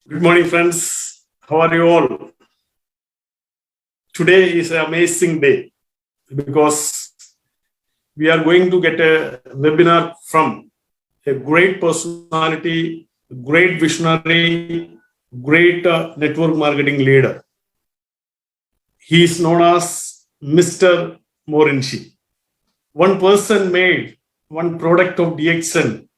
Good morning, friends. How are you all? Today is an amazing day because we are going to get a webinar from a great personality, great visionary, great network marketing leader. He is known as Mr. Morinci. One person made one product of DXN.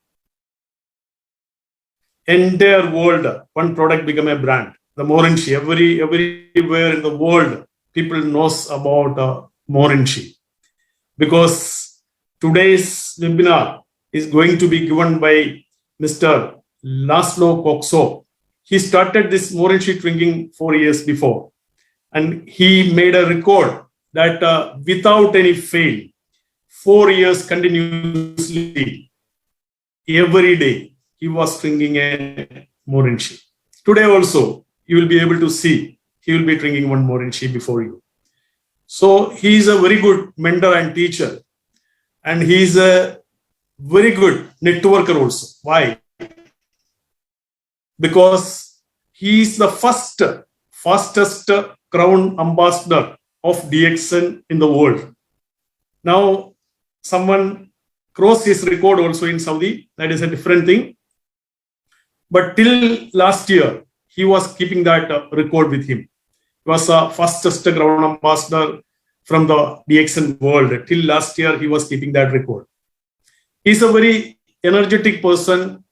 Entire world, one product become a brand. The Morinci, everywhere in the world, people knows about Morinci. Because today's webinar is going to be given by Mr. Laszlo Kokso. He started this Morinci drinking 4 years before, and he made a record that without any fail, 4 years continuously, every day, he was drinking a Morinci. Today also, you will be able to see he will be drinking one Morinci before you. So he is a very good mentor and teacher, and he is a very good networker also. Why? Because he is the fastest crown ambassador of DXN in the world. Now, someone crossed his record also in Saudi. That is a different thing. But till last year, he was keeping that record with him. He was the fastest crown ambassador from the DXN world. Till last year, he was keeping that record. He's a very energetic person.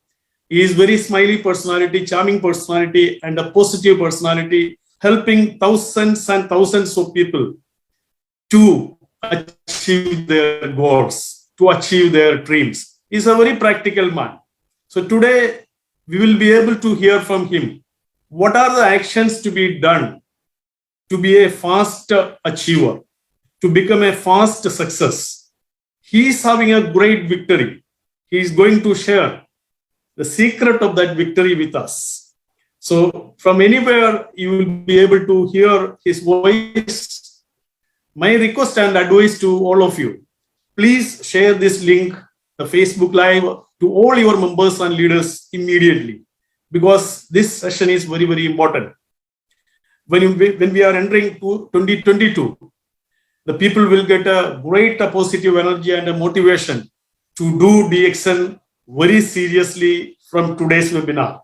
He is very smiley personality, charming personality, and a positive personality, helping thousands and thousands of people to achieve their goals, to achieve their dreams. He's a very practical man. So today, we will be able to hear from him what are the actions to be done to be a fast achiever, to become a fast success. He is having a great victory. He is going to share the secret of that victory with us. So from anywhere, you will be able to hear his voice. My request and advice to all of you, please share this link, the Facebook Live, to all your members and leaders immediately, because this session is very, very important. When we are entering 2022, the people will get a great positive energy and a motivation to do DXN very seriously from today's webinar.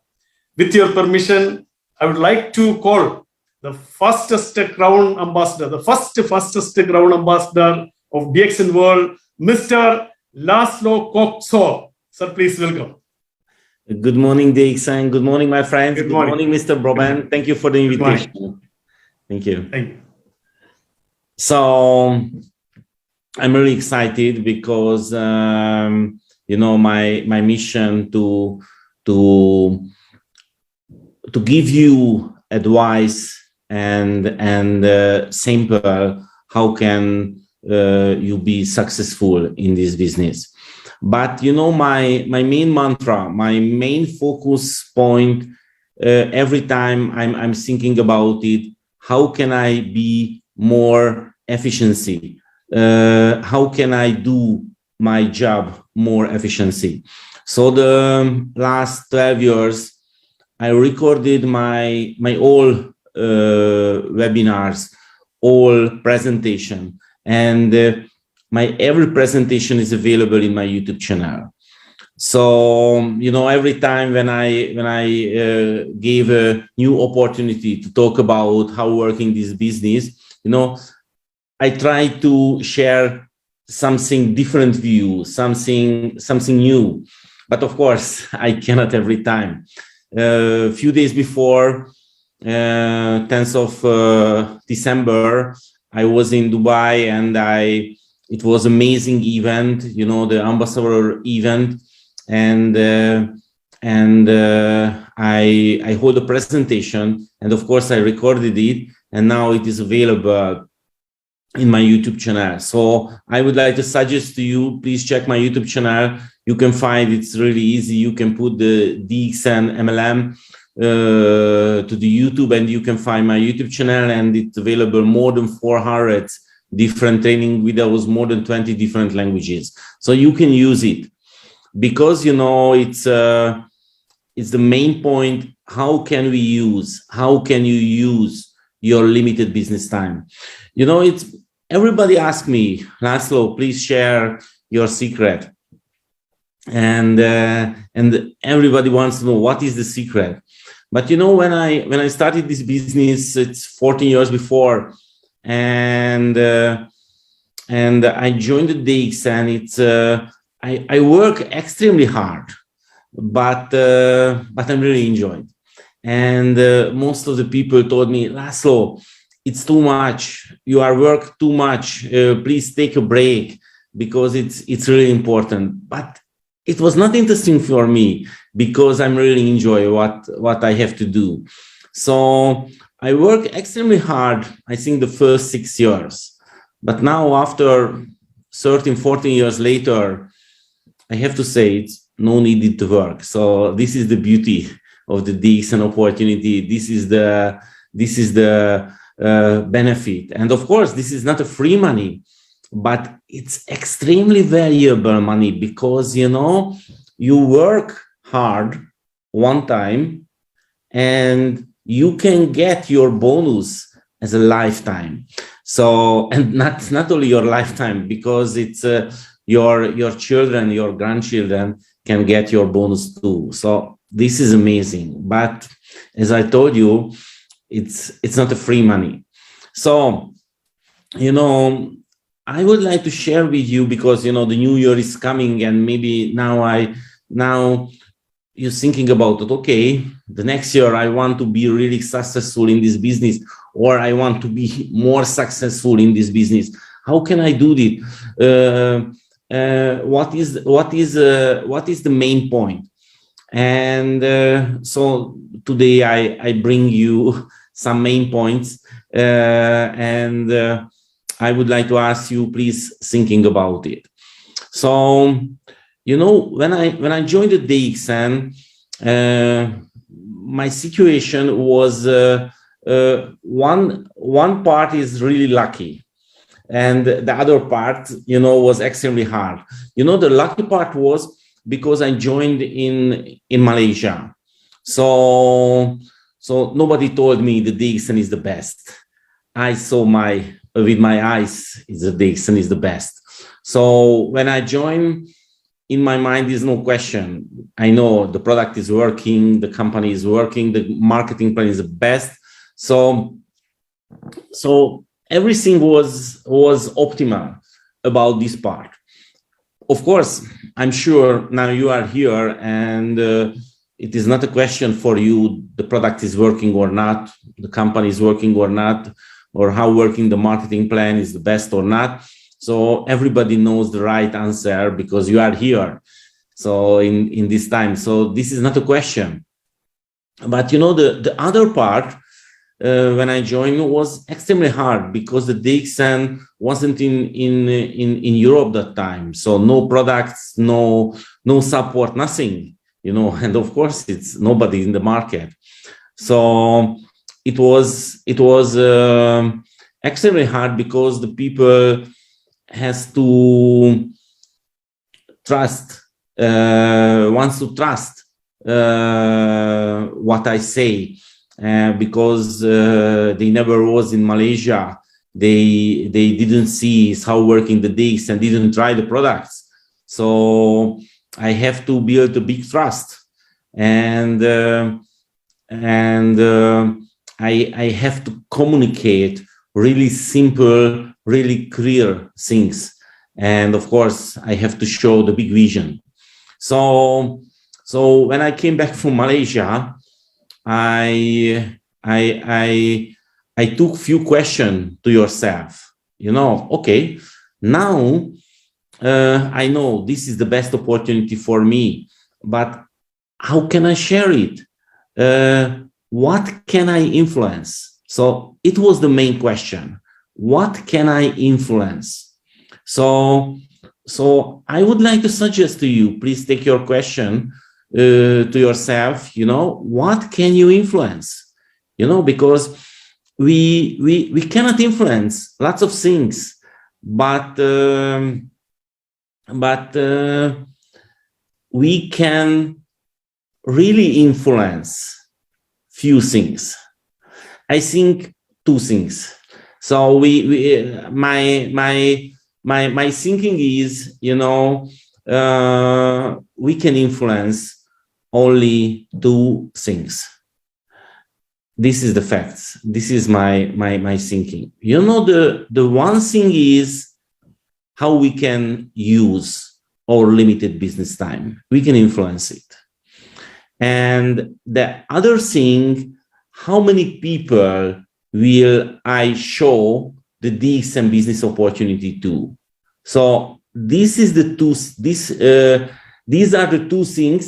With your permission, I would like to call the fastest crown ambassador, the fastest crown ambassador of DXN world, Mr. Laszlo Kokso. Sir, please welcome. Good morning, Dxn. Good morning, my friends. Good morning, Mr. Broban. Thank you for the invitation. Thank you. Thank you. So I'm really excited because my mission to give you advice and sample how can you be successful in this business. But my main mantra, my main focus point, every time I'm thinking about it, how can I be more efficiency? How can I do my job more efficiency? So the last 12 years, I recorded my all webinars, all presentation, and my every presentation is available in my YouTube channel. So every time when I gave a new opportunity to talk about how working this business, I try to share something different view, something new. But of course, I cannot every time. A few days before 10th of December, I was in Dubai, and it was amazing event, the ambassador event, and I hold a presentation, and of course I recorded it, and now it is available in my YouTube channel. So I would like to suggest to you, please check my YouTube channel. You can find it's really easy. You can put the DXN MLM to the YouTube, and you can find my YouTube channel, and it's available more than 400 different training videos, more than 20 different languages. So you can use it because, it's the main point, how can you use your limited business time? You know, it's everybody asks me, Laszlo, please share your secret. And everybody wants to know what is the secret. But you know, when I started this business, it's 14 years before, and I joined the DX, and it's I work extremely hard, but I'm really enjoying. And most of the people told me, Laszlo, it's too much. You are work too much. Please take a break, because it's really important. But it was not interesting for me, because I'm really enjoy what I have to do. So I work extremely hard, I think the first 6 years. But now, after 13, 14 years later, I have to say it's no needed to work. So this is the beauty of the Dxn opportunity. This is the benefit. And of course, this is not a free money, but it's extremely valuable money, because, you know, you work hard one time and you can get your bonus as a lifetime. So, and not only your lifetime, because it's your children, your grandchildren can get your bonus too. So this is amazing. But as I told you, it's not a free money. So, you know, I would like to share with you, because, you know, the new year is coming, and maybe now you're thinking about it. Okay, the next year I want to be really successful in this business, or I want to be more successful in this business. How can I do it? What is the main point? And so today I bring you some main points, and I would like to ask you, please, thinking about it. So, you know, when I joined the DXN, my situation was one part is really lucky, and the other part, you know, was extremely hard. You know, the lucky part was because I joined in Malaysia, so nobody told me the DXN is the best. I saw with my eyes, the Dxn is the best. So when I joined, in my mind, there's no question. I know the product is working, the company is working, the marketing plan is the best. So everything was optimal about this part. Of course, I'm sure now you are here, and it is not a question for you, the product is working or not, the company is working or not, or how working the marketing plan is the best or not. So everybody knows the right answer, because you are here. So in this time, so this is not a question. But you know, the other part, when I joined, was extremely hard, because the DXN wasn't in Europe that time. So no products, no support, nothing, you know, and of course it's nobody in the market. So it was extremely hard, because the people has to trust, wants to trust what I say, because they never was in Malaysia. They didn't see how working the DX and didn't try the products. So I have to build a big trust, and I have to communicate really simple, really clear things. And of course, I have to show the big vision. So when I came back from Malaysia, I took few questions to yourself. You know, okay, now I know this is the best opportunity for me, but how can I share it? What can I influence? So it was the main question. What can I influence? So I would like to suggest to you, please take your question to yourself, you know, what can you influence? You know, because we cannot influence lots of things, but we can really influence few things. I think two things. So my thinking is, we can influence only two things. This is the facts. This is my thinking. The one thing is how we can use our limited business time. We can influence it. And the other thing, how many people will I show the DXN business opportunity to? So these are the two things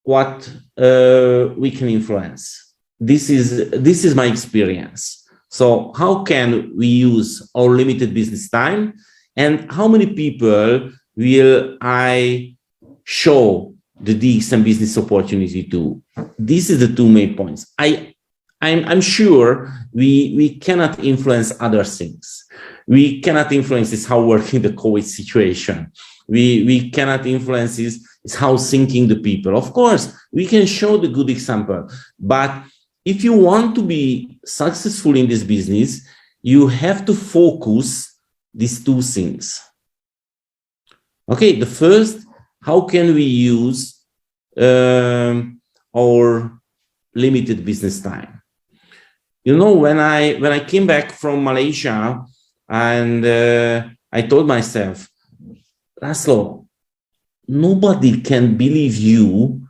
what we can influence. This is my experience. So how can we use our limited business time, and how many people will I show the DXN business opportunity to? This is the two main points. I'm sure we cannot influence other things. We cannot influence is how working the COVID situation. We cannot influence is how thinking the people. Of course, we can show the good example, but if you want to be successful in this business, you have to focus these two things. Okay, the first, how can we use our limited business time? When I came back from Malaysia, and I told myself, Laszlo, nobody can believe you.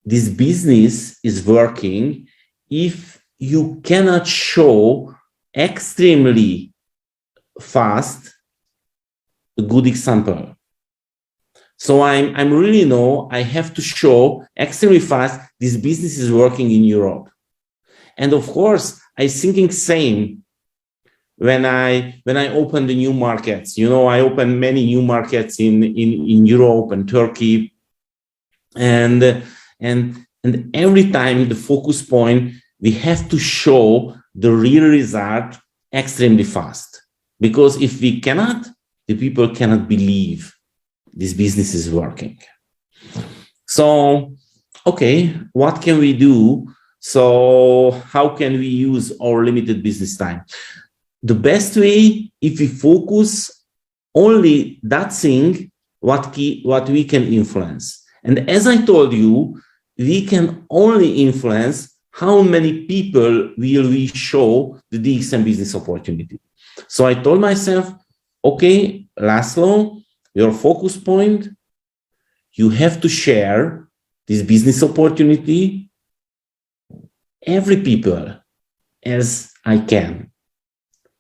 This business is working if you cannot show extremely fast a good example. So I'm really I have to show extremely fast this business is working in Europe. And of course, I thinking same when I open the new markets. I open many new markets in Europe and Turkey, and every time the focus point, we have to show the real result extremely fast. Because if we cannot, the people cannot believe this business is working. So, okay, what can we do? So how can we use our limited business time? The best way, if we focus only that thing, what we can influence. And as I told you, we can only influence how many people will we show the DXN business opportunity. So I told myself, okay, Laszlo, your focus point, you have to share this business opportunity every people as I can.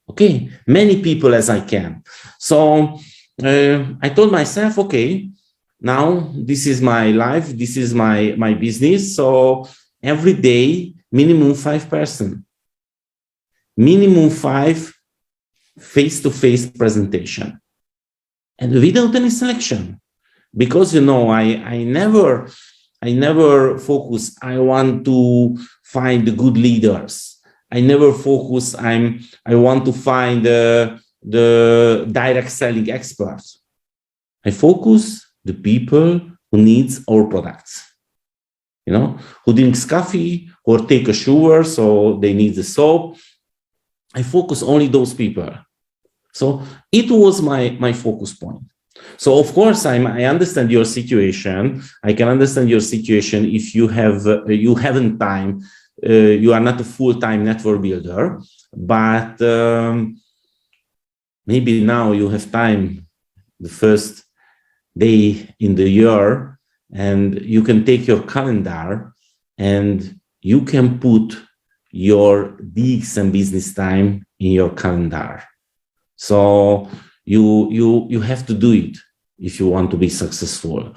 Okay, many people as I can. So I told myself, okay, now this is my life, this is my business. So every day, minimum 5 person, minimum 5 face-to-face presentation, and without any selection. Because I never focus. I want to find the good leaders. I never focus. I want to find the direct selling experts. I focus the people who needs our products. Who drinks coffee or take a shower, so they need the soap. I focus only those people. So it was my focus point. So of course, I understand your situation. I can understand your situation if you haven't time. You are not a full-time network builder, but maybe now you have time the first day in the year, and you can take your calendar and you can put your DXN business time in your calendar. So you have to do it if you want to be successful.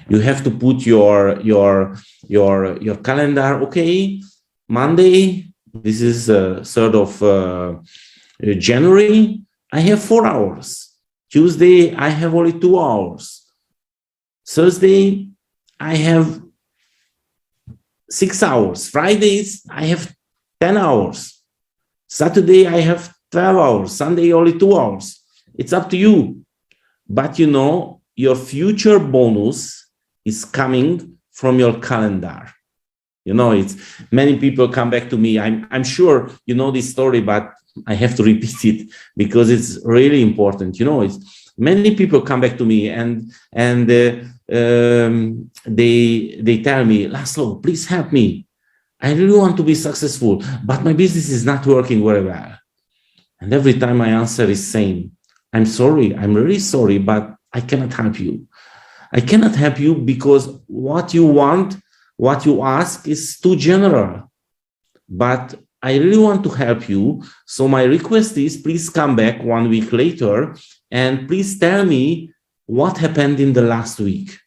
You have to put your calendar. Okay, Monday, this is 3rd of January, I have 4 hours. Tuesday, I have only 2 hours. Thursday, I have 6 hours. Fridays, I have 10 hours. Saturday, I have 12 hours. Sunday, only 2 hours. It's up to you. But your future bonus is coming from your calendar. You know, it's many people come back to me. I'm sure you know this story, but I have to repeat it because it's really important. You know, it's many people come back to me and they tell me, Laszlo, please help me. I really want to be successful, but my business is not working very well. And every time my answer is same. I'm sorry. I'm really sorry, but I cannot help you. I cannot help you because what you want, what you ask is too general. But I really want to help you. So my request is please come back 1 week later and please tell me what happened in the last week.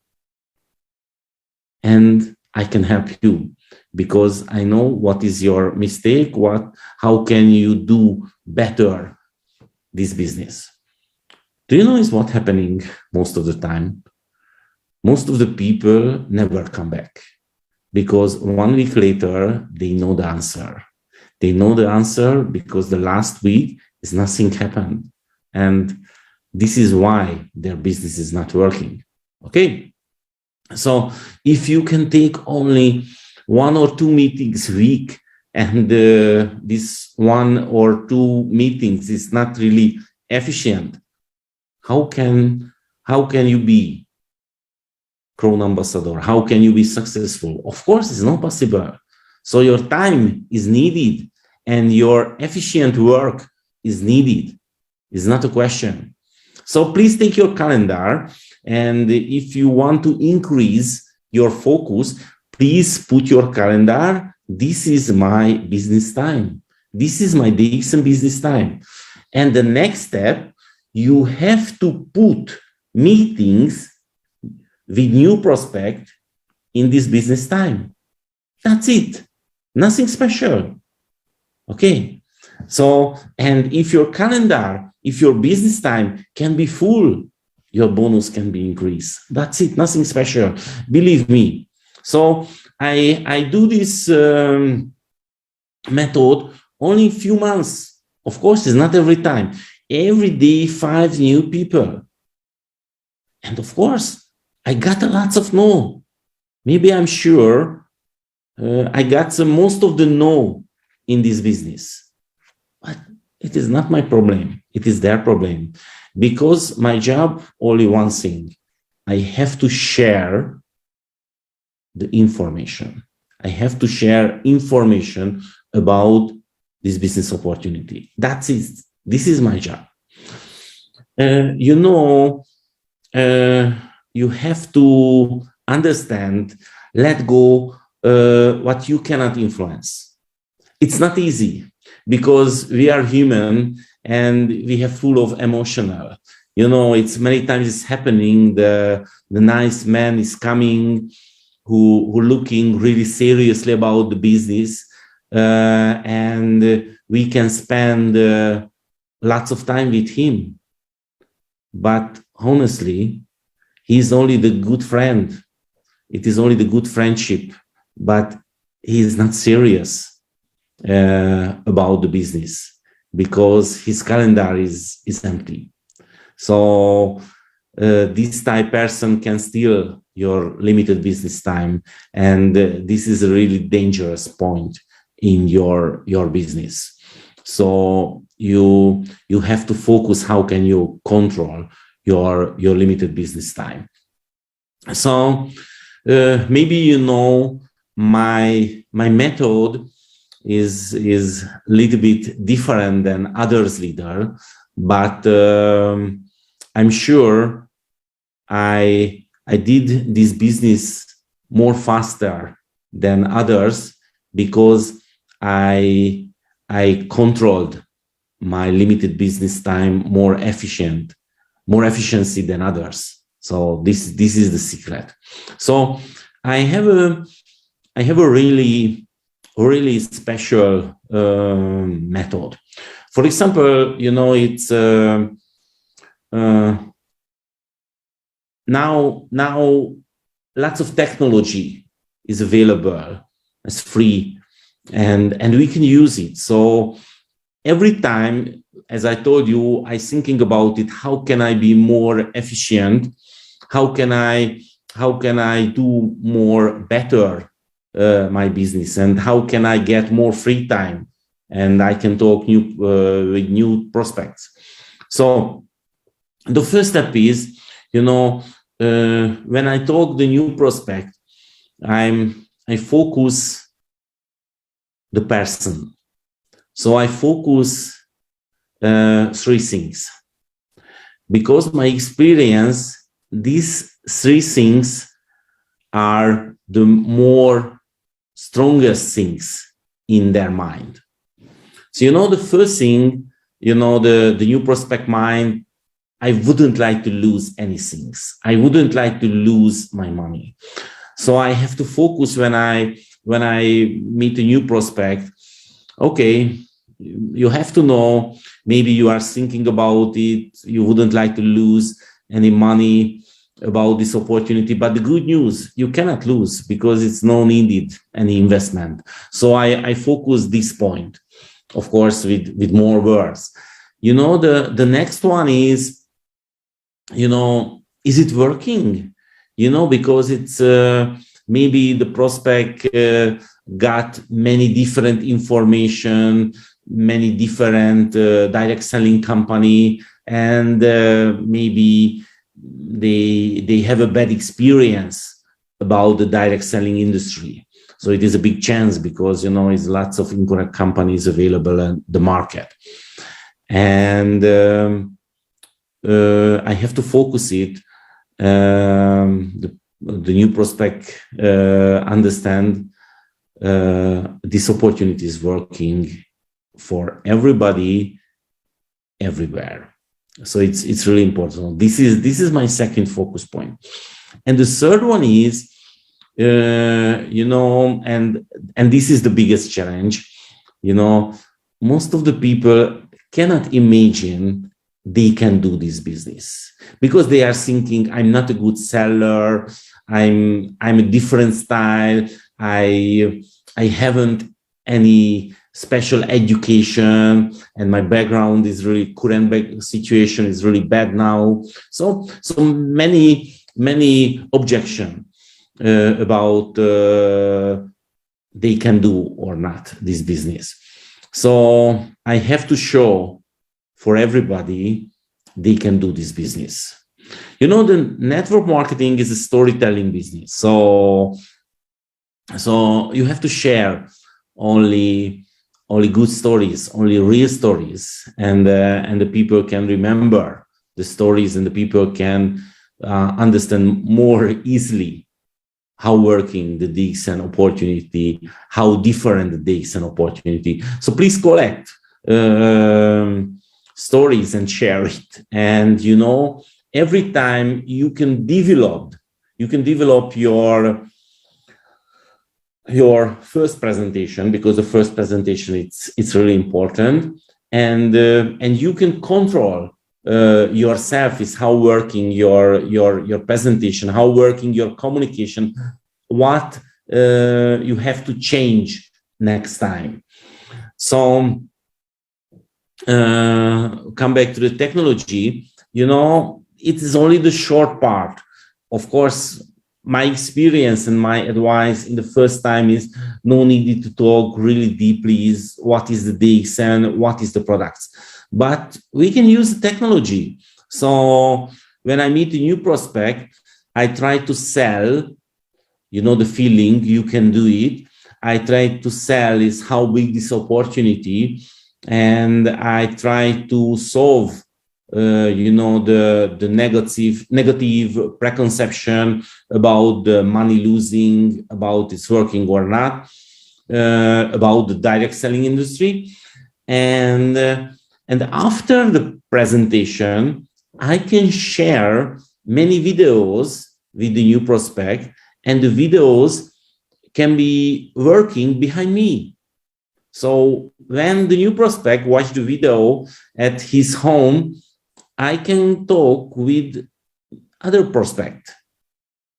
And I can help you because I know what is your mistake, how can you do better this business. Do you know is what's happening most of the time? Most of the people never come back because 1 week later, they know the answer. They know the answer because the last week is nothing happened. And this is why their business is not working. Okay. So if you can take only 1 or 2 meetings a week and this 1 or 2 meetings is not really efficient, how can you be Crown Ambassador? How can you be successful? Of course, it's not possible. So your time is needed and your efficient work is needed. It's not a question. So please take your calendar, and if you want to increase your focus, please put your calendar. This is my business time. This is my Dxn business time. And the next step, you have to put meetings with new prospect in this business time. That's it. Nothing special. Okay. So, and if your calendar, if your business time can be full, your bonus can be increased. That's it. Nothing special. Believe me. So I do this method only a few months. Of course, it's not every time. Every day, 5 new people. And of course, I got lots of no. Maybe I'm sure I got most of the no in this business. But it is not my problem. It is their problem. Because my job, only one thing. I have to share the information. I have to share information about this business opportunity. That's it. This is my job. You have to understand, let go what you cannot influence. It's not easy because we are human and we have full of emotional. You know, it's many times it's happening. The nice man is coming who looking really seriously about the business, and we can spend lots of time with him. But honestly, he's only the good friend. It is only the good friendship, but he is not serious about the business because his calendar is empty. So this type person can steal your limited business time, and this is a really dangerous point in your business. So you have to focus how can you control your limited business time. So maybe you know my method is a little bit different than others leader, but I'm sure I did this business more faster than others because I controlled my limited business time more efficiency than others. So this is the secret. So I have a really special method. For example, you know, it's now lots of technology is available as free, and we can use it. So every time, as I told you, I thinking about it. How can I be more efficient? How can I do more better my business, and how can I get more free time and I can talk with new prospects. So the first step is, when I talk the new prospect, I focus the person. So I focus three things. Because my experience, these three things are the more strongest things in their mind. So, the first thing, the new prospect mind, I wouldn't like to lose anything. I wouldn't like to lose my money. So I have to focus when I meet a new prospect. Okay, you have to know, maybe you are thinking about it, you wouldn't like to lose any money about this opportunity, but the good news, you cannot lose because it's no needed any investment. So I focus this point, of course, with more words. The next one is, is it working? Because it's maybe the prospect got many different information, many different direct selling company, and maybe they have a bad experience about the direct selling industry. So it is a big chance because, it's lots of incorrect companies available in the market. And I have to focus it. The new prospect understand this opportunity is working for everybody, everywhere. So it's really important. This is my second focus point. And the third one is, and this is the biggest challenge. Most of the people cannot imagine they can do this business because they are thinking, I'm not a good seller. I'm a different style. I haven't any special education, and my background is really current situation is really bad now. So many objection about they can do or not this business. So I have to show for everybody they can do this business. The network marketing is a storytelling business. So you have to share only good stories, only real stories, and the people can remember the stories, and the people can understand more easily how working the Dxn opportunity, how different the Dxn opportunity. So please collect stories and share it. And every time you can develop your first presentation, because the first presentation it's really important, and you can control yourself is how working your presentation, how working your communication, what you have to change next time. So come back to the technology, it is only the short part. Of course, my experience and my advice in the first time is no need to talk really deeply is what is the Dxn, what is the products. But we can use the technology. So when I meet a new prospect, I try to sell, the feeling you can do it. I try to sell is how big this opportunity, and I try to solve the negative preconception about the money losing, about it's working or not, about the direct selling industry. And after the presentation, I can share many videos with the new prospect, and the videos can be working behind me. So when the new prospect watch the video at his home, I can talk with other prospect.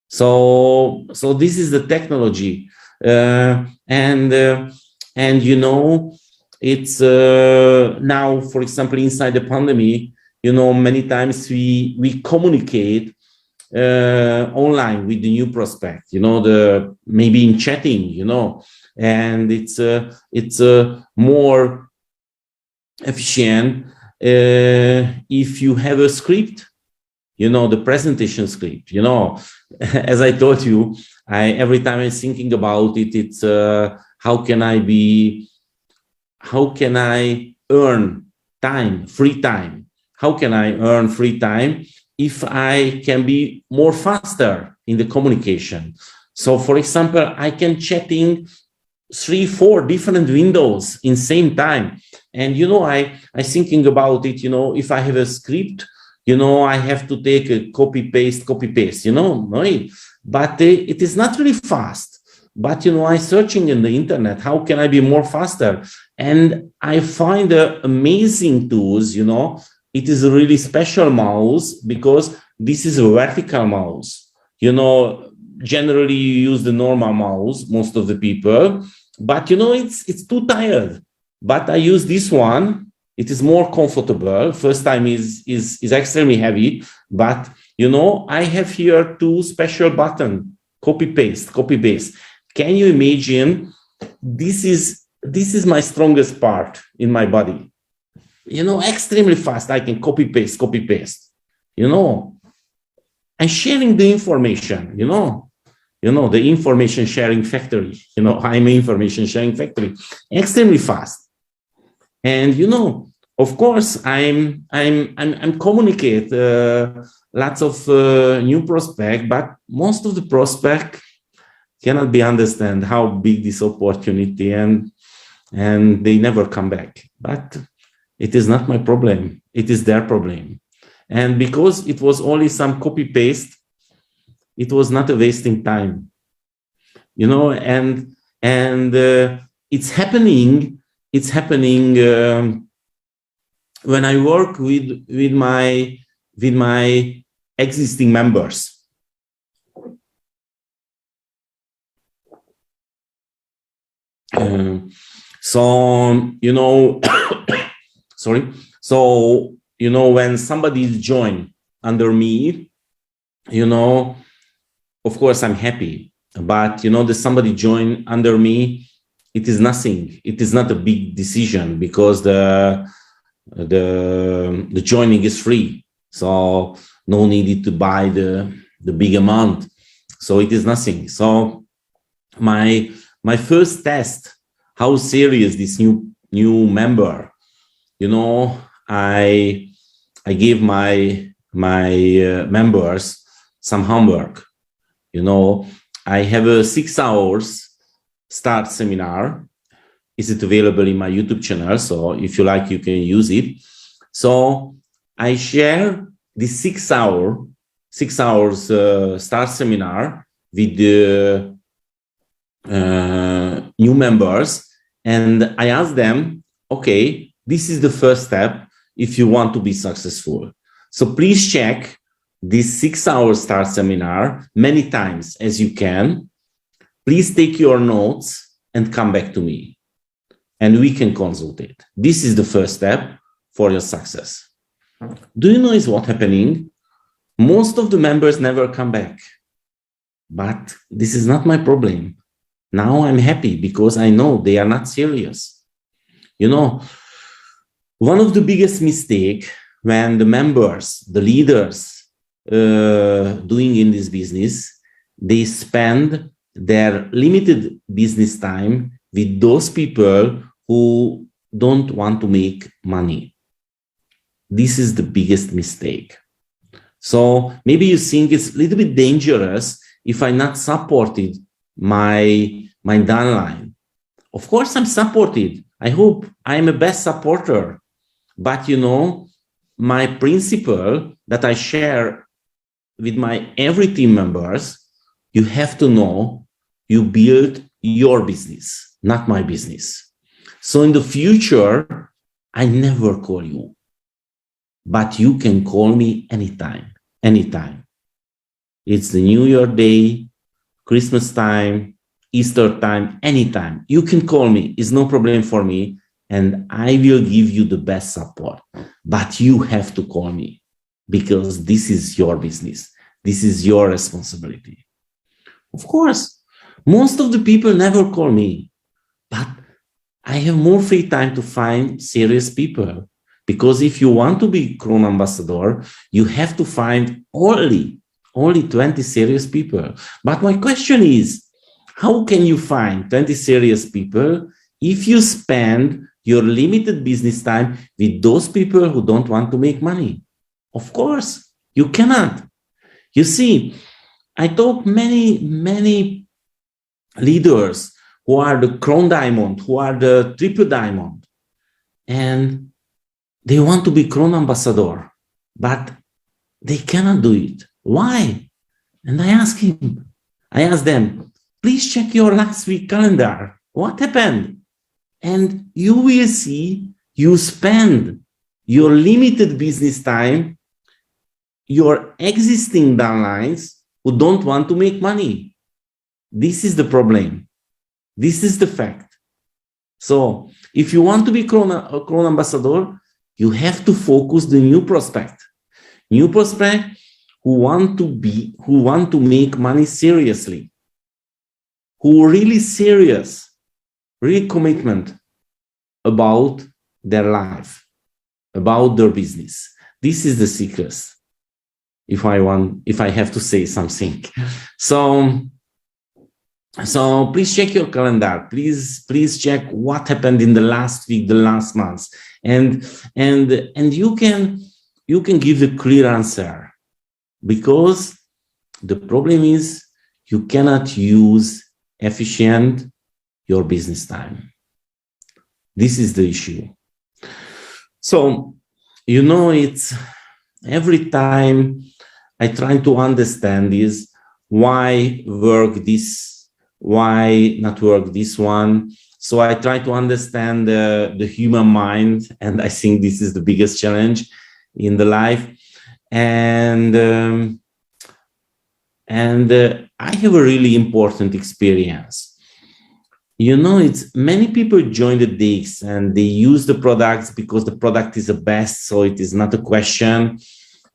So this is the technology, and it's now, for example, inside the pandemic, many times we communicate online with the new prospect, the maybe in chatting, and it's more efficient if you have a script, the presentation script, as I told you, every time I'm thinking about it, it's how can I earn time, free time? How can I earn free time if I can be more faster in the communication? So for example, I can chatting 3-4 different windows in same time. And, I thinking about it, if I have a script, I have to take a copy paste, no, but it is not really fast. But, I searching in the internet, how can I be more faster? And I find amazing tools, it is a really special mouse because this is a vertical mouse. Generally you use the normal mouse, most of the people, but it's too tired. But I use this one. It is more comfortable. First time is extremely heavy, but I have here 2 special buttons: copy paste. Can you imagine? This is my strongest part in my body. Extremely fast. I can copy paste. I'm sharing the information. The information sharing factory. I'm an information sharing factory. Extremely fast. And of course, I'm communicate lots of new prospect, but most of the prospect cannot be understand how big this opportunity, and they never come back. But it is not my problem; it is their problem. And because it was only some copy paste, it was not a wasting time, and it's happening. It's happening when I work with my existing members. Sorry. So when somebody join under me, of course I'm happy. But the somebody join under me, it is nothing. It is not a big decision because the joining is free. So no need to buy the big amount. So it is nothing. So my first test, how serious this new member, I give my members some homework. I have a 6 hours start seminar. Is it available in my YouTube channel? So if you like, you can use it. So I share this 6 hours start seminar with the new members, and I ask them, okay, this is the first step if you want to be successful. So please check this 6 hours start seminar many times as you can. Please take your notes and come back to me, and we can consult it. This is the first step for your success. Do you know is what happening? Most of the members never come back, but this is not my problem. Now I'm happy because I know they are not serious. One of the biggest mistake when the members, the leaders doing in this business, they spend their limited business time with those people who don't want to make money. This is the biggest mistake. So maybe you think it's a little bit dangerous if I not supported my downline. Of course I'm supported. I hope I'm a best supporter. But my principle that I share with my every team members, you have to know you build your business, not my business. So in the future, I never call you, but you can call me anytime. It's the New Year day, Christmas time, Easter time, anytime. You can call me. It's no problem for me. And I will give you the best support. But you have to call me because this is your business. This is your responsibility. Of course, most of the people never call me, but I have more free time to find serious people. Because if you want to be Crown Ambassador, you have to find only 20 serious people. But my question is, how can you find 20 serious people if you spend your limited business time with those people who don't want to make money? Of course, you cannot. You see, I talk many leaders who are the Crown Diamond, who are the Triple Diamond, and they want to be Crown Ambassador, but they cannot do it. Why? And I ask them, please check your last week calendar. What happened? And you will see you spend your limited business time, your existing downlines who don't want to make money. This is the problem. This is the fact. So if you want to be Crown Ambassador, you have to focus the new prospect who want to make money seriously, who are really serious, really commitment about their life, about their business. This is the secret. If I have to say something. So please check your calendar. Please check what happened in the last week, the last month, and you can give a clear answer, because the problem is you cannot use efficient your business time. This is the issue. So it's every time I try to understand is why work this. Why not work this one? So I try to understand the human mind, and I think this is the biggest challenge in the life. And I have a really important experience. It's many people join the DX and they use the products because the product is the best, so it is not a question.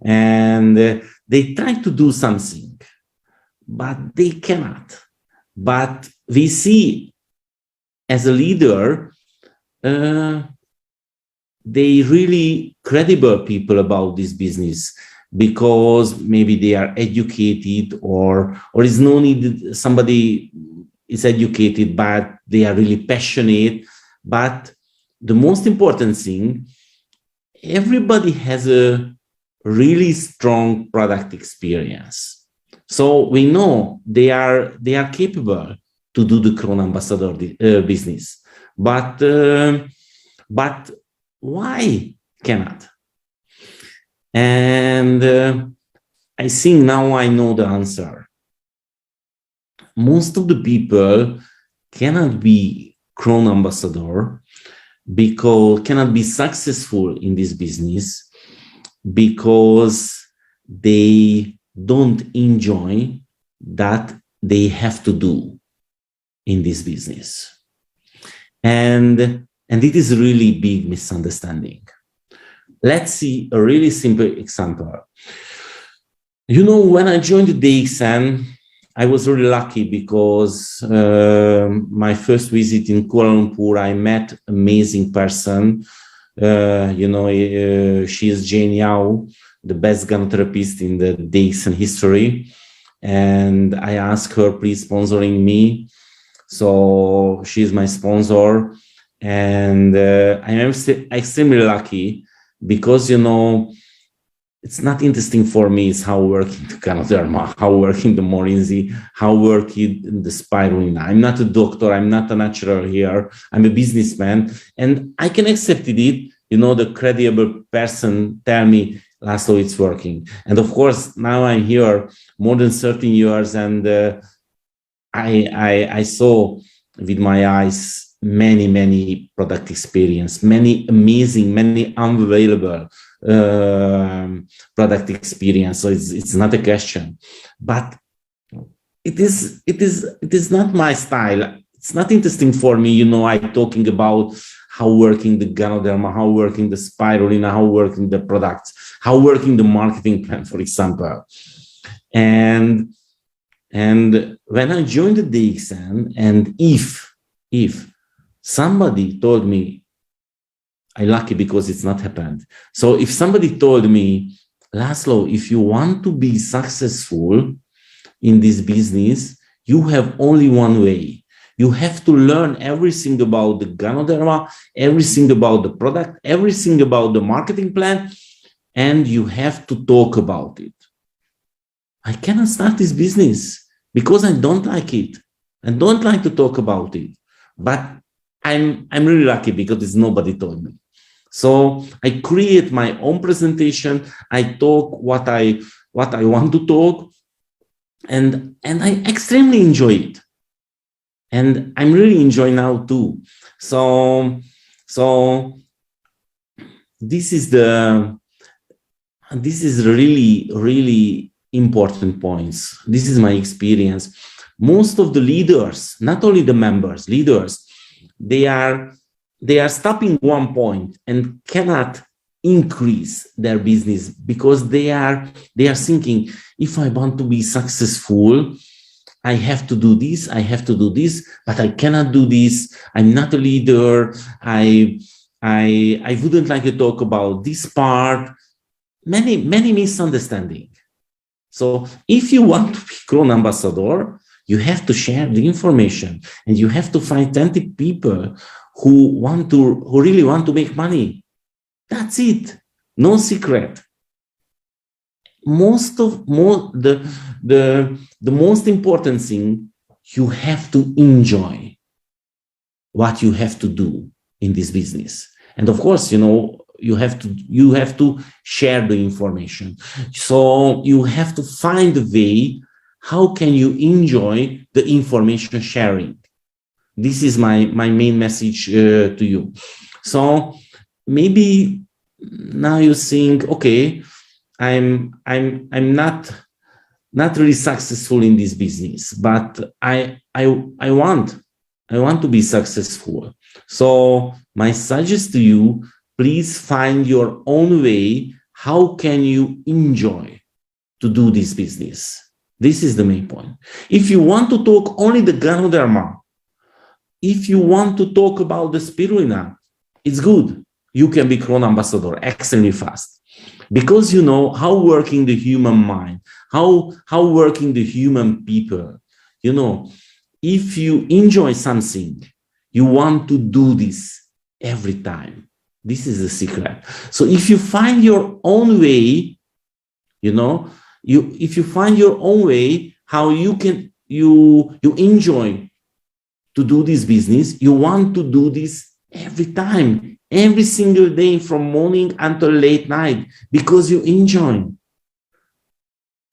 And they try to do something, but they cannot. But we see as a leader, they really credible people about this business, because maybe they are educated or is no need somebody is educated, but they are really passionate. But the most important thing, everybody has a really strong product experience. So we know they are capable to do the Crown Ambassador business, but why cannot? And I think now I know the answer. Most of the people cannot be Crown Ambassador because cannot be successful in this business because they don't enjoy that they have to do in this business. And it is a really big misunderstanding. Let's see a really simple example. When I joined the DXN, I was really lucky because my first visit in Kuala Lumpur, I met an amazing person. She is Jane Yao, the best gynotherapist in the DXN history. And I asked her, please sponsoring me. So she's my sponsor. And I am extremely lucky because, it's not interesting for me is how working the Ganoderma, how working the Morinzi, how working the spirulina. I'm not a doctor. I'm not a natural here. I'm a businessman. And I can accept it. The credible person tell me, Laszlo, it's working. And of course, now I'm here more than 13 years. And I saw with my eyes many product experience, many amazing, many unavailable product experience. So it's not a question, but it is not my style. It's not interesting for me. I talking about how working the Ganoderma, how working the spirulina, how working the products, how working the marketing plan, for example. And when I joined the DXN, and if somebody told me, I'm lucky because it's not happened. So if somebody told me, Laszlo, if you want to be successful in this business, you have only one way. You have to learn everything about the Ganoderma, everything about the product, everything about the marketing plan, and you have to talk about it. I cannot start this business because I don't like it. I don't like to talk about it. But I'm really lucky because nobody told me. So I create my own presentation. I talk what I want to talk, and I extremely enjoy it. And I'm really enjoying now too. So this is really important points. This is my experience. Most of the leaders, not only the members, leaders, they are stopping one point and cannot increase their business because they are thinking, if I want to be successful, I have to do this, but I cannot do this. I'm not a leader. I wouldn't like to talk about this part. Many misunderstandings. So if you want to be Crown Ambassador, you have to share the information, and you have to find 20 people who really want to make money. That's it. No secret. The most important thing, you have to enjoy what you have to do in this business. And of course, you have to share the information. So you have to find a way, how can you enjoy the information sharing? This is my main message to you. So maybe now you think, okay, I'm not really successful in this business, but I want to be successful. So my suggestion to you, please find your own way. How can you enjoy to do this business? This is the main point. If you want to talk only the Ganoderma, if you want to talk about the spirulina, it's good. You can be Crown Ambassador extremely fast, because you know how working the human mind, how working the human people. If you enjoy something, you want to do this every time. This is the secret. So if you find your own way, if you find your own way, how you enjoy to do this business, you want to do this every time, every single day, from morning until late night, because you enjoy.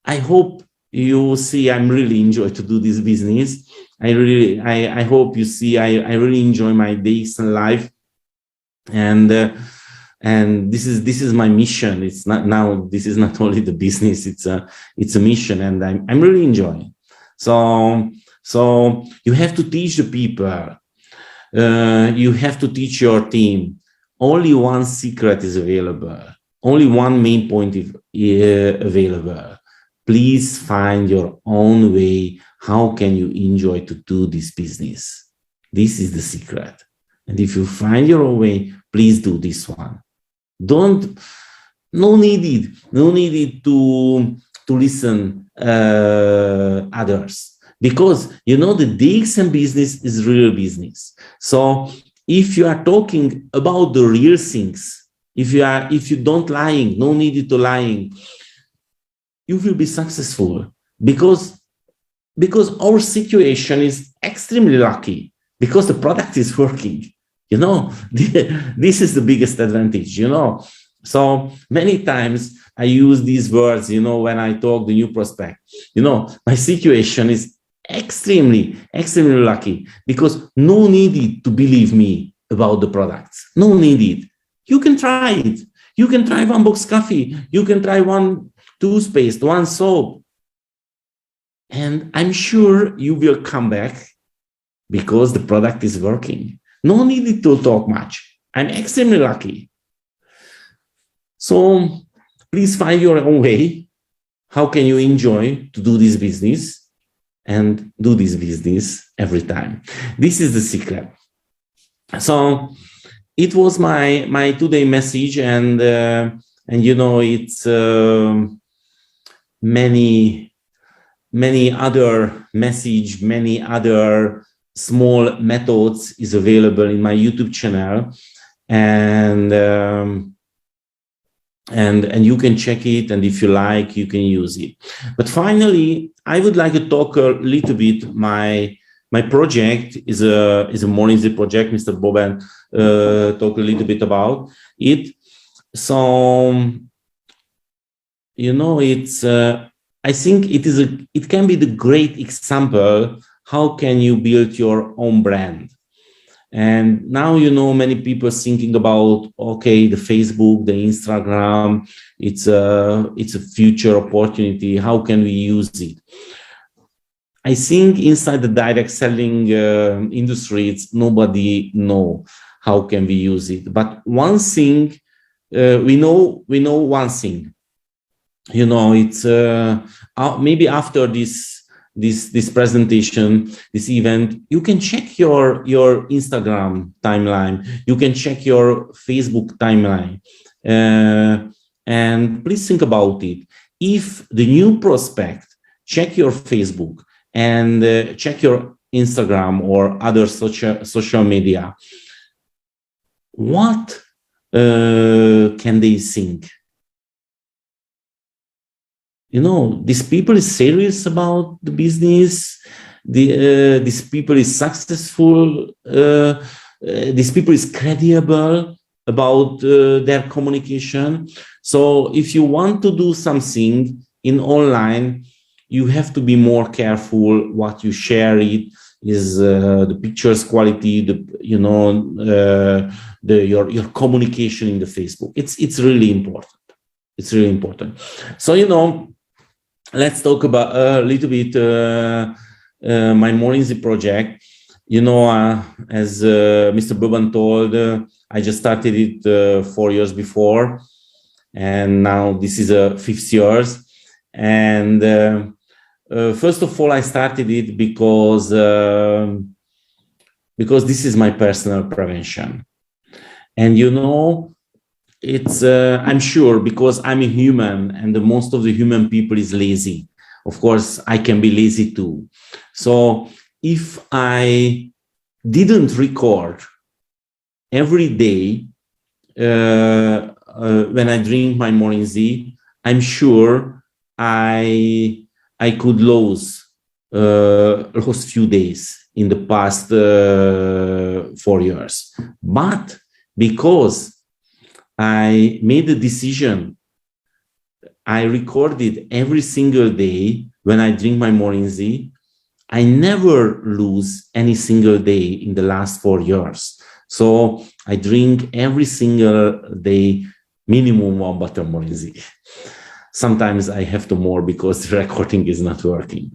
I hope you see I'm really enjoy to do this business. I hope you see I really enjoy my days in life, and this is my mission. It's not now. This is not only the business. It's a mission, and I'm really enjoying. So you have to teach the people. You have to teach your team. Only one secret is available. Only one main point is available. Please find your own way. How can you enjoy to do this business? This is the secret. And if you find your own way, please do this one. No need to listen others. Because the DXN business is real business. So if you are talking about the real things, if you don't lying, no need to lying, you will be successful. Because our situation is extremely lucky, because the product is working. This is the biggest advantage. So many times I use these words. When I talk the new prospect, my situation is extremely lucky, because no need to believe me about the products. No need. You can try it. You can try one box coffee. You can try one toothpaste, one soap. And I'm sure you will come back, because the product is working. No need to talk much. I'm extremely lucky. So please find your own way. how can you enjoy to do this business and do this business every time? This is the secret. So it was my today message, and you know, it's many other message, many other small methods is available in my YouTube channel, and you can check it, and if you like, you can use it. But finally, I would like to talk a little bit. My project is a morning zip project. Mr. Boban talked a little bit about it. So you know, it's I think it can be the great example how can you build your own brand. And now, you know, many people thinking about, okay, the Facebook, the Instagram, it's a future opportunity. How can we use it? I think inside the direct selling industry, it's nobody know how can we use it. But one thing we know one thing. You know, it's maybe after this presentation, this event, you can check your Instagram timeline, you can check your Facebook timeline, and please think about it. If the new prospect check your Facebook and check your Instagram or other social media, what can they think? You know, these people is serious about the business. These people is successful. These people is credible about their communication. So if you want to do something in online, you have to be more careful what you share. It is the pictures quality, your communication in the Facebook. It's really important. It's really important. So, you know, let's talk about a little bit my morning zip project. You know, as Mr. Boban told, I just started it 4 years before, and now this is a 5th year. And first of all, I started it because this is my personal prevention. And you know, it's I'm sure, because I'm a human, and the most of the human people is lazy. Of course, I can be lazy too. So if I didn't record every day when I drink my morning tea, I'm sure I could lose few days in the past 4 years. But because I made a decision, I recorded every single day when I drink my morning tea, I never lose any single day in the last 4 years. So I drink every single day minimum 1 bottle morning tea. Sometimes I have to more because the recording is not working.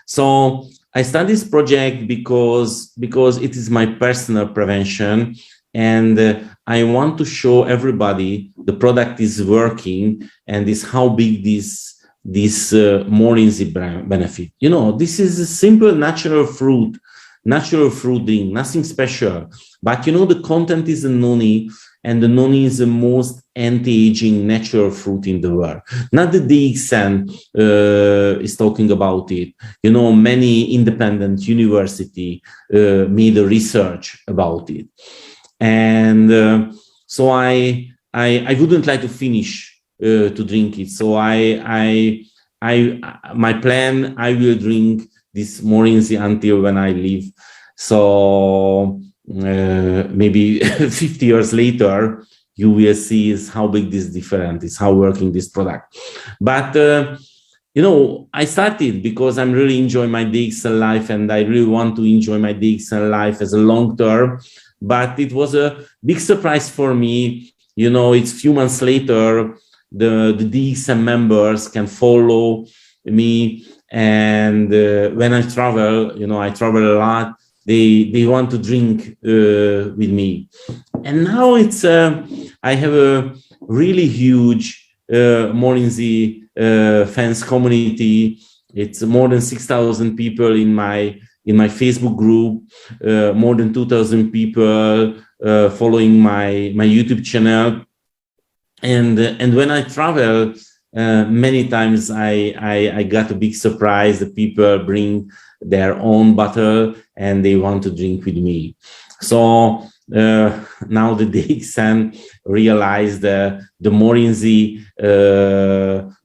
So I started this project because it is my personal prevention. And I want to show everybody the product is working, and is how big this morning tea benefit. You know, this is a simple natural fruit drink, nothing special. But you know, the content is a noni, and the noni is the most anti-aging natural fruit in the world. Not the Dxn is talking about it. You know, many independent university made a research about it. And so I wouldn't like to finish to drink it. So my plan, I will drink this morning tea until when I leave. So maybe 50 years later, you will see is how big this difference is, how working this product. But you know, I started because I'm really enjoying my Dxn life, and I really want to enjoy my Dxn life as a long term. But it was a big surprise for me. You know, it's a few months later, the Dxn members can follow me. And when I travel, you know, I travel a lot, they want to drink with me. And now it's, I have a really huge Morinzi fans community. It's more than 6,000 people in my Facebook group, more than 2,000 people following my YouTube channel. And when I travel, many times I got a big surprise. The people bring their own bottle and they want to drink with me. So now the Dxn realized the Morinzi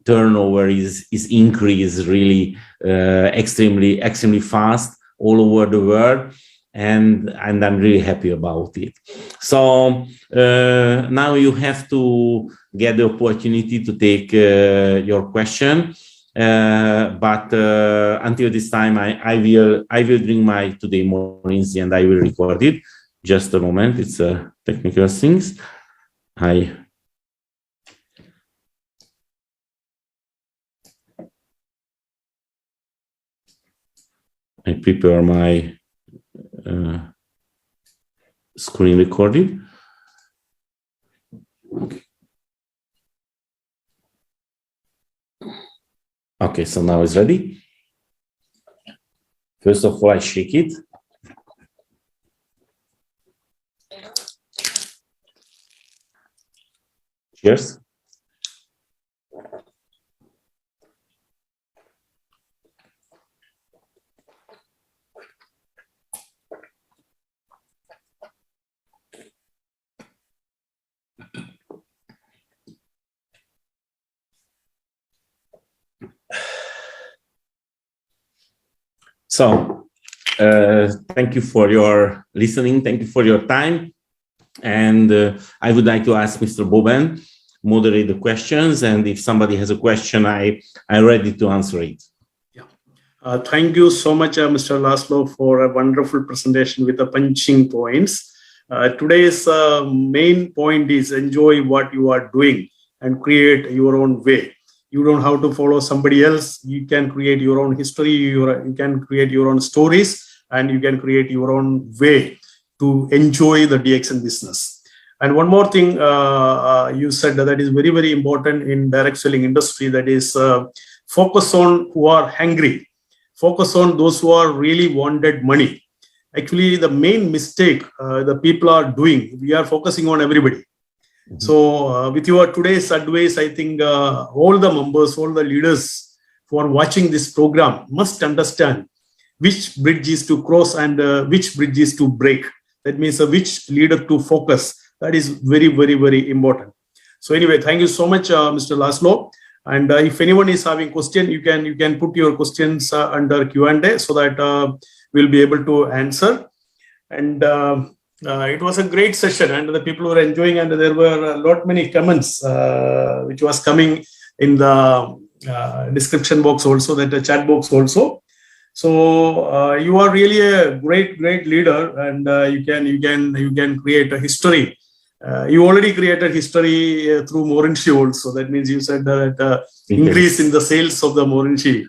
turnover is increased really extremely fast all over the world, and I'm really happy about it. So now you have to get the opportunity to take your question, but until this time I will drink my today Morinzi and I will record it. Just a moment, it's technical things. I prepare my screen recording. Okay, so now it's ready. First of all, I shake it. Cheers. So, thank you for your listening. Thank you for your time. And I would like to ask Mr. Boben moderate the questions. And if somebody has a question, I'm ready to answer it. Yeah. Thank you so much, Mr. Laszlo, for a wonderful presentation with the punching points. Today's main point is enjoy what you are doing and create your own way. You don't have to follow somebody else. You can create your own history. You can create your own stories, and you can create your own way to enjoy the Dxn business. And one more thing you said that is very, very important in direct selling industry, that is focus on who are hungry. Focus on those who are really wanted money. Actually, the main mistake the people are doing, we are focusing on everybody. So with your today's advice, I think all the members, all the leaders who are watching this program must understand which bridge is to cross and which bridge is to break. That means which leader to focus. That is very, very, very important. So anyway, thank you so much, Mr. Laszlo. And if anyone is having question, you can put your questions under Q&A so that we'll be able to answer. And it was a great session, and the people were enjoying, and there were a lot many comments which was coming in the description box also, that the chat box also. So you are really a great leader, and you can create a history. You already created history through Morinzi also. That means you said that increase in the sales of the Morinzi,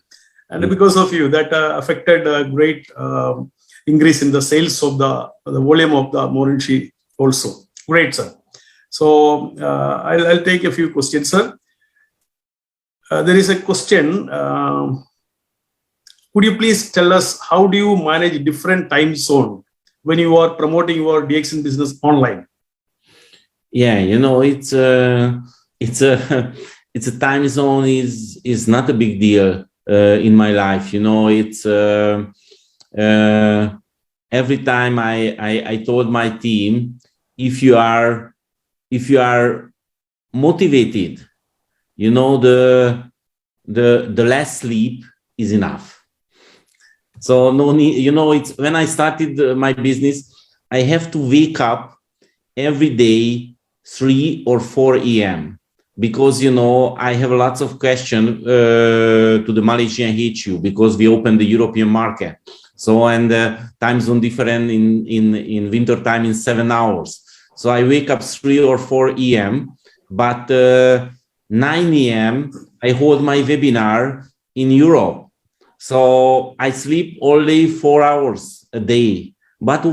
and because of you, that affected a great increase in the sales of the volume of the Morinzi also. Great, sir. So I'll take a few questions, sir. There is a question. Could you please tell us how do you manage different time zone when you are promoting your Dxn business online? Yeah, you know, it's a time zone is not a big deal in my life. You know, it's every time I told my team, if you are motivated, you know, the less sleep is enough. So no need, you know, it's when I started my business, I have to wake up every day 3 or 4 a.m. because, you know, I have lots of questions to the Malaysian HU because we opened the European market. So, and time zone different in winter time in 7 hours. So I wake up 3 or 4 a.m. But 9 a.m. I hold my webinar in Europe. So I sleep only 4 hours a day. But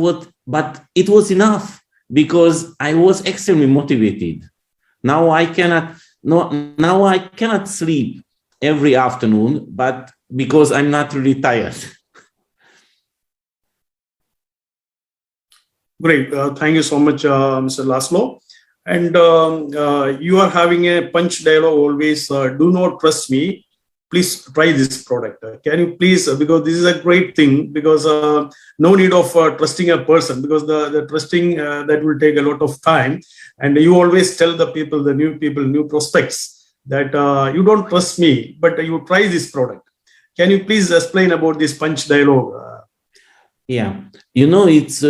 it was enough because I was extremely motivated. Now I cannot, now I cannot sleep every afternoon, but because I'm not really tired. Great. Thank you so much, Mr. Laszlo. And you are having a punch dialogue always. Do not trust me. Please try this product. Can you please, because this is a great thing, because no need of trusting a person, because the trusting that will take a lot of time. And you always tell the people, the new people, new prospects, that you don't trust me, but you try this product. Can you please explain about this punch dialogue? Yeah, it's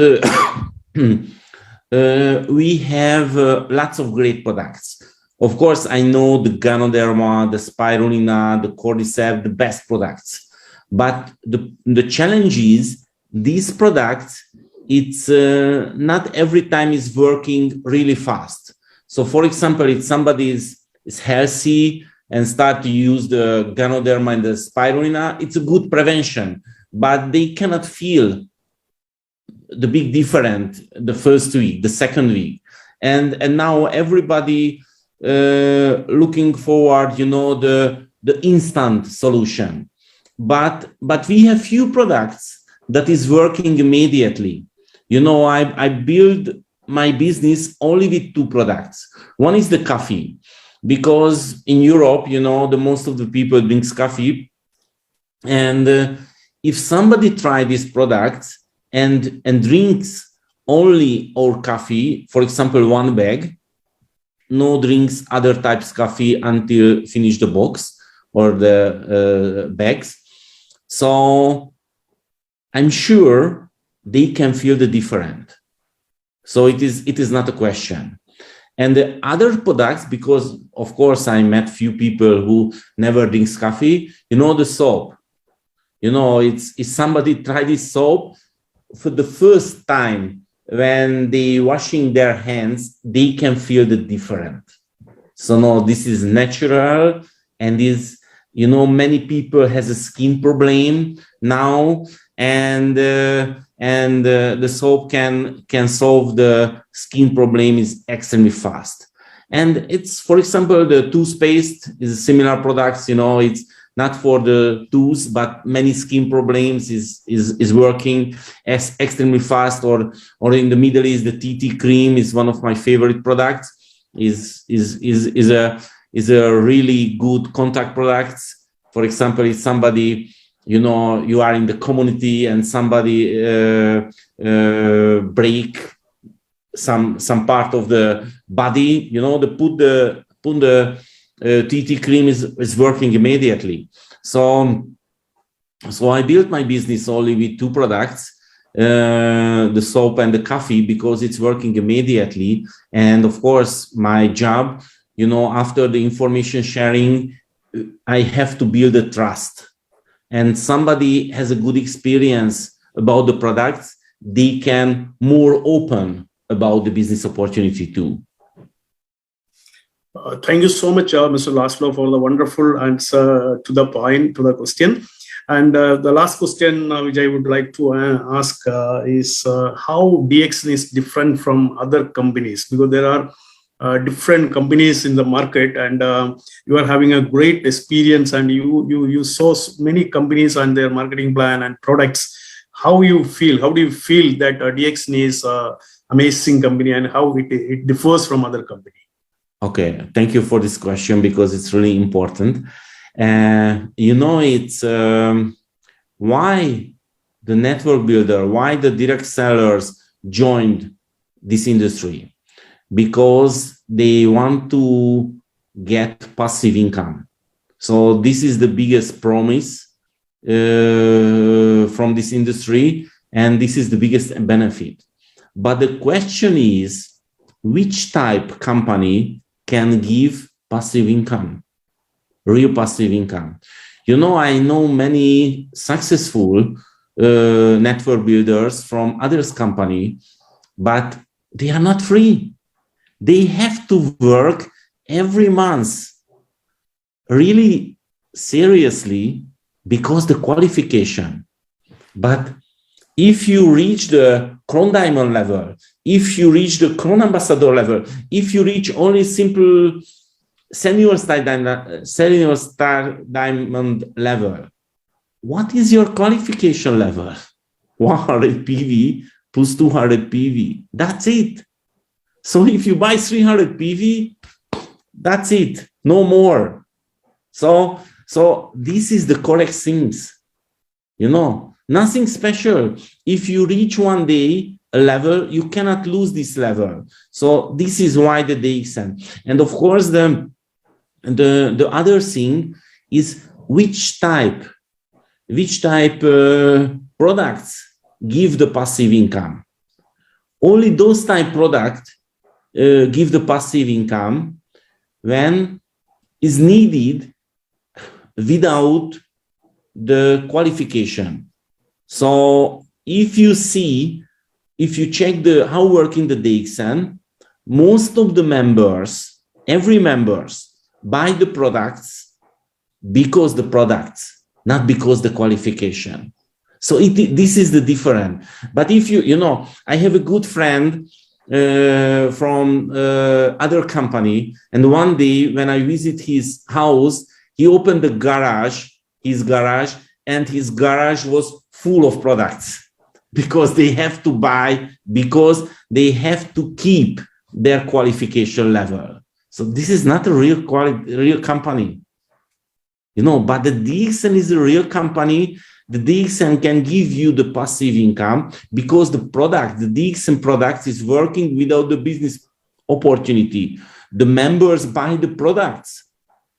we have lots of great products. Of course, I know the Ganoderma, the Spirulina, the Cordyceps, the best products. But the challenge is these products, it's not every time is working really fast. So for example, if somebody is healthy and start to use the Ganoderma and the Spirulina, it's a good prevention, but they cannot feel the big difference the first week, the second week. And now everybody looking forward, the instant solution. But we have few products that is working immediately. I build my business only with two products. One is the coffee, because in Europe, the most of the people drinks coffee. And if somebody try these products and drinks only our coffee, for example, one bag, no drinks other types coffee until finish the box or the bags. So I'm sure they can feel the difference. So it is not a question. And the other products, because of course I met few people who never drinks coffee, the soap. If somebody try this soap for the first time, when they washing their hands, they can feel the difference. So no, this is natural, and is many people has a skin problem now, and the soap can solve the skin problem is extremely fast. And it's, for example, the toothpaste is a similar products. It's not for the tooth, but many skin problems is working extremely fast. Or in the Middle East, the TT cream is one of my favorite products. Is a really good contact products. For example, if somebody, you are in the community and somebody break some part of the body, they put the TT cream is working immediately. So I built my business only with two products, the soap and the coffee, because it's working immediately. And of course, my job, after the information sharing, I have to build a trust. And somebody has a good experience about the products, they can more open about the business opportunity too. Thank you so much, Mr. Laszlo, for the wonderful answer to the point, to the question. And the last question which I would like to ask is how DXN is different from other companies, because there are different companies in the market, and you are having a great experience, and you saw many companies and their marketing plan and products. How do you feel that DXN is an amazing company, and how it differs from other companies? Okay, thank you for this question, because it's really important. It's why the network builder, why the direct sellers joined this industry, because they want to get passive income. So this is the biggest promise from this industry, and this is the biggest benefit. But the question is, which type company can give passive income, real passive income? I know many successful network builders from others company, but they are not free. They have to work every month really seriously because the qualification. But if you reach the Crown Diamond level, if you reach the Crown Ambassador level, if you reach only simple senior star diamond level. What is your qualification level? 100 PV plus 200 PV. That's it. So if you buy 300 PV, that's it. No more. So this is the correct things. You know, nothing special. If you reach one day a level, you cannot lose this level. So this is why the DXN. And of course, the other thing is which type products give the passive income. Only those type products give the passive income when is needed without the qualification. So if you check how working the DXN, most of the members, every members buy the products because the products, not because the qualification. So this is the difference. But if I have a good friend from other company, and one day when I visit his house, he opened his garage, and his garage was full of products because they have to buy, because they have to keep their qualification level. So this is not a real company, but the DXN is a real company. The DXN can give you the passive income because the DXN product is working without the business opportunity. The members buy the products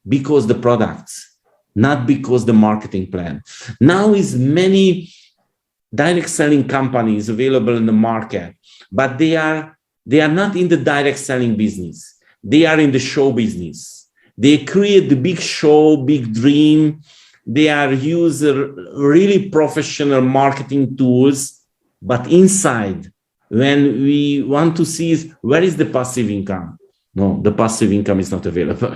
because the products, not because the marketing plan. Now is many direct selling companies available in the market, but they are not in the direct selling business. They are in the show business. They create the big show, big dream. They are use really professional marketing tools, but inside, when we want to see where is the passive income? No, the passive income is not available.